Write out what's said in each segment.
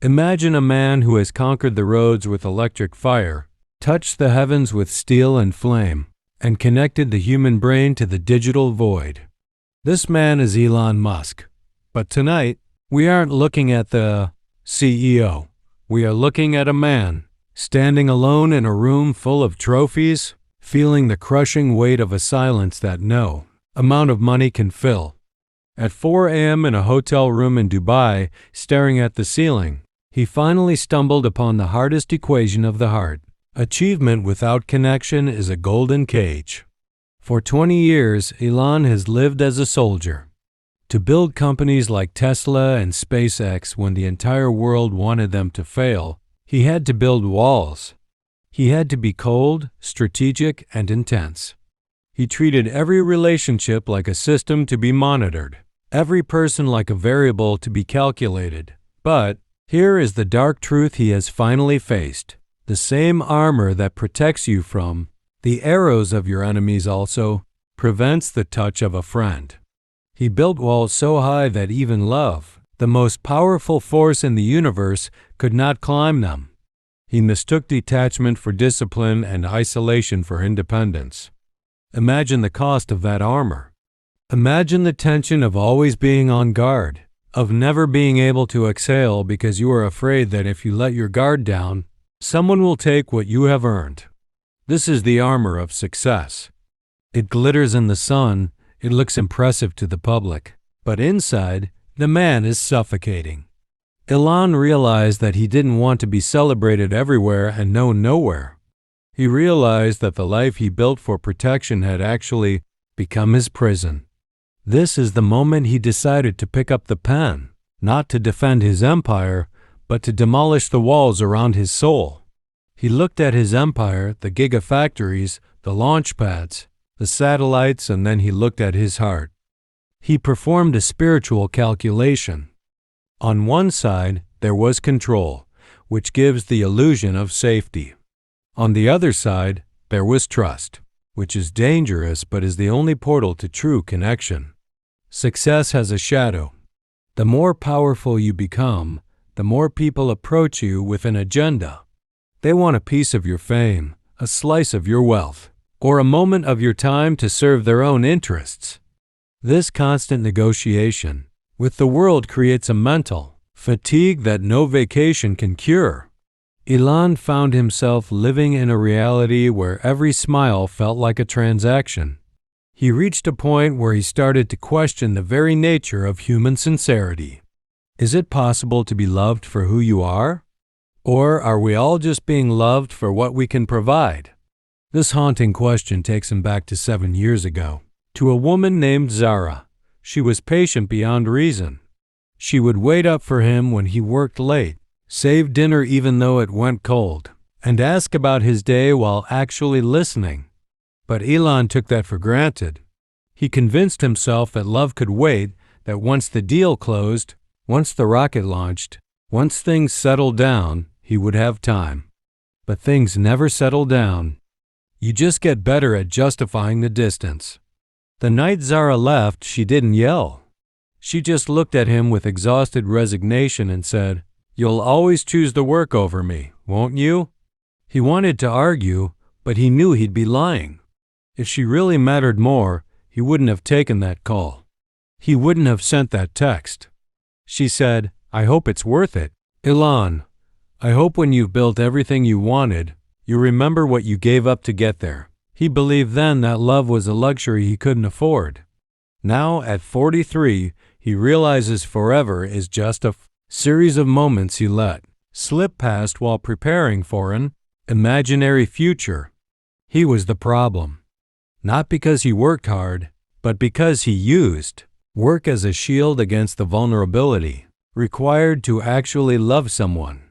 Imagine a man who has conquered the roads with electric fire, touched the heavens with steel and flame, and connected the human brain to the digital void. This man is Elon Musk. But tonight, we aren't looking at the CEO. We are looking at a man standing alone in a room full of trophies, feeling the crushing weight of a silence that no amount of money can fill. At 4 a.m. in a hotel room in Dubai, staring at the ceiling, he finally stumbled upon the hardest equation of the heart. Achievement without connection is a golden cage. For 20 years, Elon has lived as a soldier. To build companies like Tesla and SpaceX when the entire world wanted them to fail, he had to build walls. He had to be cold, strategic, and intense. He treated every relationship like a system to be monitored, every person like a variable to be calculated. But here is the dark truth he has finally faced. The same armor that protects you from the arrows of your enemies also prevents the touch of a friend. He built walls so high that even love, the most powerful force in the universe, could not climb them. He mistook detachment for discipline and isolation for independence. Imagine the cost of that armor. Imagine the tension of always being on guard, of never being able to exhale because you are afraid that if you let your guard down, someone will take what you have earned. This is the armor of success. It glitters in the sun, it looks impressive to the public, but inside, the man is suffocating. Elon realized that he didn't want to be celebrated everywhere and known nowhere. He realized that the life he built for protection had actually become his prison. This is the moment he decided to pick up the pen, not to defend his empire, but to demolish the walls around his soul. He looked at his empire, the gigafactories, the launch pads, the satellites, and then he looked at his heart. He performed a spiritual calculation. On one side, there was control, which gives the illusion of safety. On the other side, there was trust, which is dangerous but is the only portal to true connection. Success has a shadow. The more powerful you become, the more people approach you with an agenda. They want a piece of your fame, a slice of your wealth, or a moment of your time to serve their own interests. This constant negotiation with the world creates a mental fatigue that no vacation can cure. Elon found himself living in a reality where every smile felt like a transaction. He reached a point where he started to question the very nature of human sincerity. Is it possible to be loved for who you are? Or are we all just being loved for what we can provide? This haunting question takes him back to 7 years ago, to a woman named Zara. She was patient beyond reason. She would wait up for him when he worked late, save dinner even though it went cold, and ask about his day while actually listening. But Elon took that for granted. He convinced himself that love could wait, that once the deal closed, once the rocket launched, once things settled down, he would have time. But things never settle down. You just get better at justifying the distance. The night Zara left, she didn't yell. She just looked at him with exhausted resignation and said, "You'll always choose the work over me, won't you?" He wanted to argue, but he knew he'd be lying. If she really mattered more, he wouldn't have taken that call. He wouldn't have sent that text. She said, "I hope it's worth it. Elon, I hope when you've built everything you wanted, you remember what you gave up to get there." He believed then that love was a luxury he couldn't afford. Now, at 43, he realizes forever is just a series of moments he let slip past while preparing for an imaginary future. He was the problem. Not because he worked hard, but because he used work as a shield against the vulnerability required to actually love someone.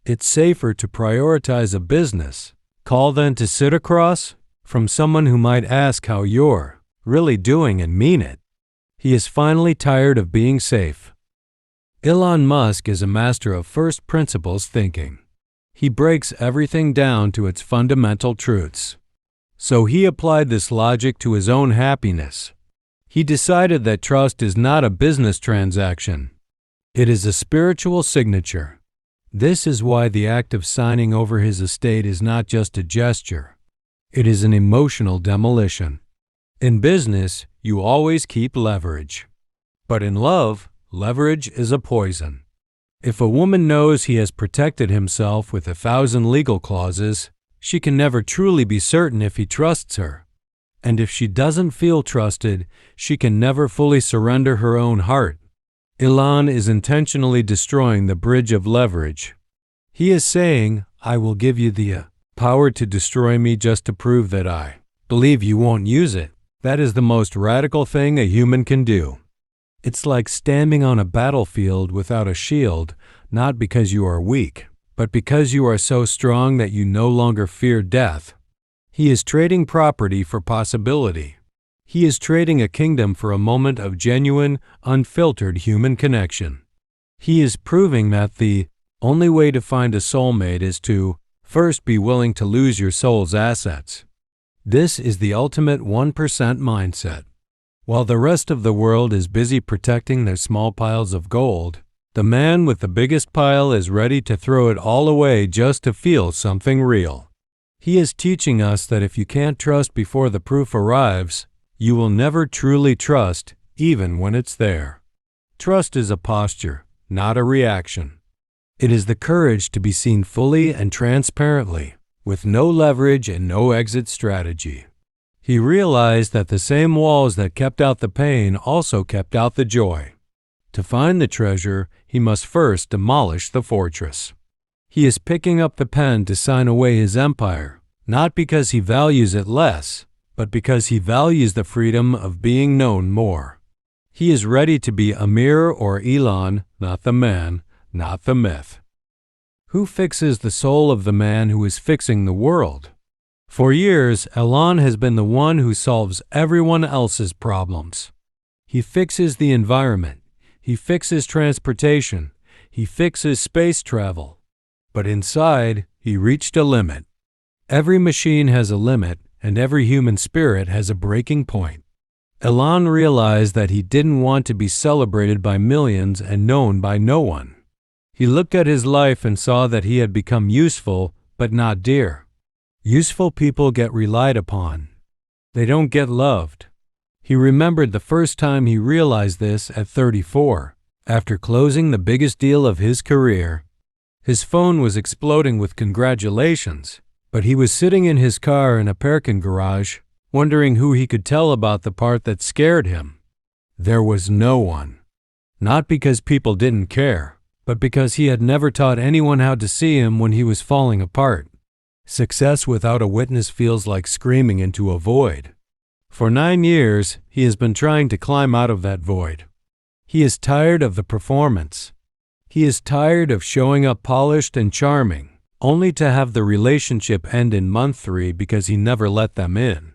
It's safer to prioritize a business call than to sit across from someone who might ask how you're really doing and mean it. He is finally tired of being safe. Elon Musk is a master of first principles thinking. He breaks everything down to its fundamental truths. So he applied this logic to his own happiness. He decided that trust is not a business transaction. It is a spiritual signature. This is why the act of signing over his estate is not just a gesture. It is an emotional demolition. In business, you always keep leverage. But in love, leverage is a poison. If a woman knows he has protected himself with 1,000 legal clauses, she can never truly be certain if he trusts her. And if she doesn't feel trusted, she can never fully surrender her own heart. Elon is intentionally destroying the bridge of leverage. He is saying, I will give you the power to destroy me just to prove that I believe you won't use it. That is the most radical thing a human can do. It's like standing on a battlefield without a shield, not because you are weak, but because you are so strong that you no longer fear death. He is trading property for possibility. He is trading a kingdom for a moment of genuine, unfiltered human connection. He is proving that the only way to find a soulmate is to first be willing to lose your soul's assets. This is the ultimate 1% mindset. While the rest of the world is busy protecting their small piles of gold, the man with the biggest pile is ready to throw it all away just to feel something real. He is teaching us that if you can't trust before the proof arrives, you will never truly trust, even when it's there. Trust is a posture, not a reaction. It is the courage to be seen fully and transparently, with no leverage and no exit strategy. He realized that the same walls that kept out the pain also kept out the joy. To find the treasure, he must first demolish the fortress. He is picking up the pen to sign away his empire, not because he values it less, but because he values the freedom of being known more. He is ready to be Amir or Elon, not the man, not the myth. Who fixes the soul of the man who is fixing the world? For years, Elon has been the one who solves everyone else's problems. He fixes the environment. He fixes transportation. He fixes space travel. But inside, he reached a limit. Every machine has a limit, and every human spirit has a breaking point. Elon realized that he didn't want to be celebrated by millions and known by no one. He looked at his life and saw that he had become useful, but not dear. Useful people get relied upon. They don't get loved. He remembered the first time he realized this at 34, after closing the biggest deal of his career. His phone was exploding with congratulations, but he was sitting in his car in a parking garage, wondering who he could tell about the part that scared him. There was no one. Not because people didn't care, but because he had never taught anyone how to see him when he was falling apart. Success without a witness feels like screaming into a void. For 9 years, he has been trying to climb out of that void. He is tired of the performance. He is tired of showing up polished and charming, only to have the relationship end in month 3 because he never let them in.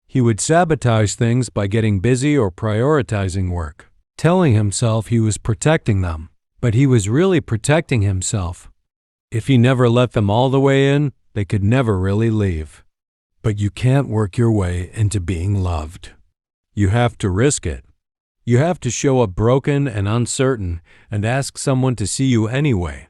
He would sabotage things by getting busy or prioritizing work, telling himself he was protecting them, but he was really protecting himself. If he never let them all the way in, they could never really leave. But you can't work your way into being loved. You have to risk it. You have to show up broken and uncertain and ask someone to see you anyway.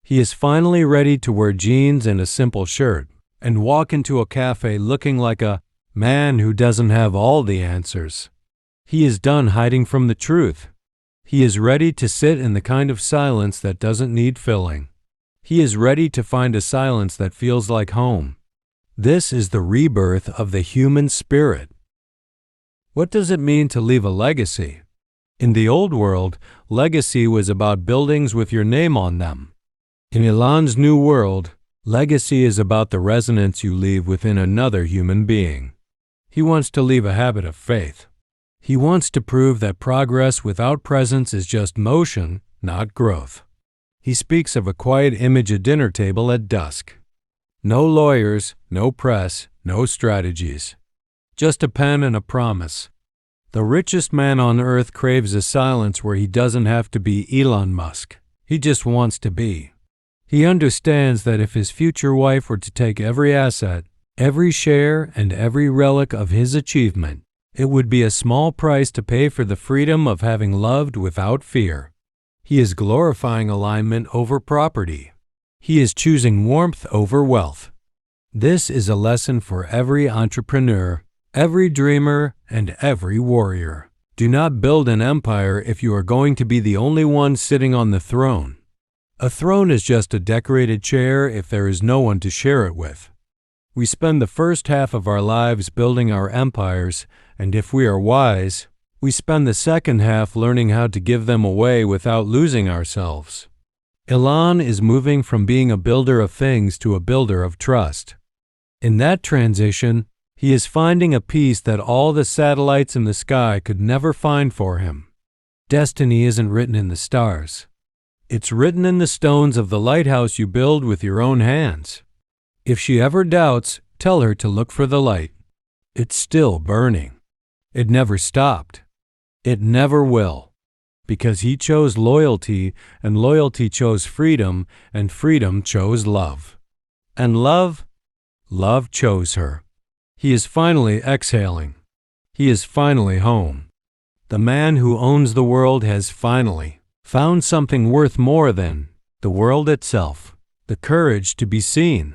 He is finally ready to wear jeans and a simple shirt and walk into a cafe looking like a man who doesn't have all the answers. He is done hiding from the truth. He is ready to sit in the kind of silence that doesn't need filling. He is ready to find a silence that feels like home. This is the rebirth of the human spirit. What does it mean to leave a legacy? In the old world, legacy was about buildings with your name on them. In Elon's new world, legacy is about the resonance you leave within another human being. He wants to leave a habit of faith. He wants to prove that progress without presence is just motion, not growth. He speaks of a quiet image at dinner table at dusk. No lawyers, no press, no strategies. Just a pen and a promise. The richest man on earth craves a silence where he doesn't have to be Elon Musk. He just wants to be. He understands that if his future wife were to take every asset, every share, and every relic of his achievement, it would be a small price to pay for the freedom of having loved without fear. He is glorifying alignment over property. He is choosing warmth over wealth. This is a lesson for every entrepreneur, every dreamer, and every warrior. Do not build an empire if you are going to be the only one sitting on the throne. A throne is just a decorated chair if there is no one to share it with. We spend the first half of our lives building our empires, and if we are wise, we spend the second half learning how to give them away without losing ourselves. Elon is moving from being a builder of things to a builder of trust. In that transition, he is finding a peace that all the satellites in the sky could never find for him. Destiny isn't written in the stars. It's written in the stones of the lighthouse you build with your own hands. If she ever doubts, tell her to look for the light. It's still burning. It never stopped. It never will. Because he chose loyalty, and loyalty chose freedom, and freedom chose love. And love chose her. He is finally exhaling. He is finally home. The man who owns the world has finally found something worth more than the world itself, the courage to be seen.